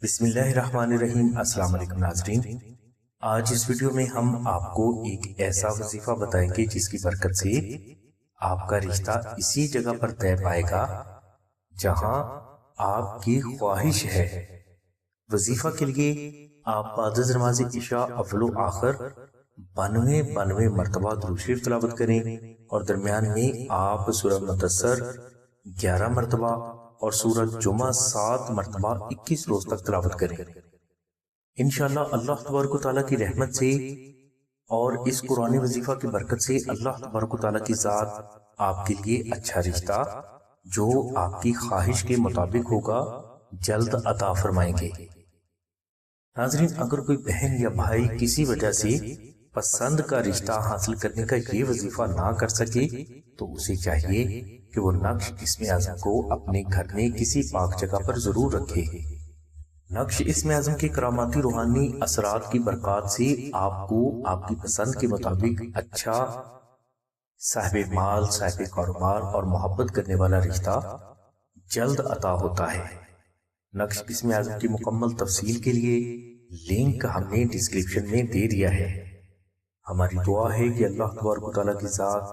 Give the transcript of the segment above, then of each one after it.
بسم اللہ الرحمن الرحیم۔ السلام علیکم ناظرین، آج اس ویڈیو میں ہم آپ کو ایک ایسا وظیفہ بتائیں گے جس کی برکت سے آپ کا رشتہ اسی جگہ پر طے پائے گا جہاں آپ کی خواہش ہے۔ وظیفہ کے لیے آپ بعد از نماز عشاء اول و آخر 92 مرتبہ درود شریف تلاوت کریں اور درمیان میں آپ سورہ مدثر 11 مرتبہ اور سورہ جمعہ 7 مرتبہ 21 روز تک تلاوت کریں۔ انشاءاللہ اللہ تبارک و تعالیٰ کی رحمت سے اور اس قرآنی وظیفہ کی برکت سے اللہ تبارک و تعالیٰ کی ذات آپ کے لیے اچھا رشتہ جو آپ کی خواہش کے مطابق ہوگا جلد عطا فرمائیں گے۔ ناظرین، اگر کوئی بہن یا بھائی کسی وجہ سے پسند کا رشتہ حاصل کرنے کا یہ وظیفہ نہ کر سکے تو اسے چاہیے کہ وہ نقش اسم اعظم کو اپنے گھر میں کسی پاک جگہ پر ضرور رکھے۔ نقش اسم اعظم کے کراماتی روحانی اثرات کی برکات سے آپ کو آپ کی پسند کے مطابق اچھا صاحب مال، صاحب کاروبار اور محبت کرنے والا رشتہ جلد عطا ہوتا ہے۔ نقش اسم اعظم کی مکمل تفصیل کے لیے لنک ہم نے ڈسکرپشن میں دے دیا ہے۔ ہماری دعا ہے کہ اللہ تبارک و تعالیٰ کی ذات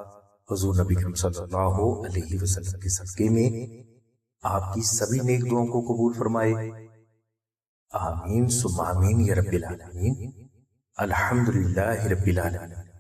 حضور نبی کریم صلی اللہ علیہ وسلم کے صدقے میں آپ کی سبھی نیک دعاؤں کو قبول فرمائے۔ آمین ثم آمین یا رب العالمین۔ الحمدللہ رب العالمین۔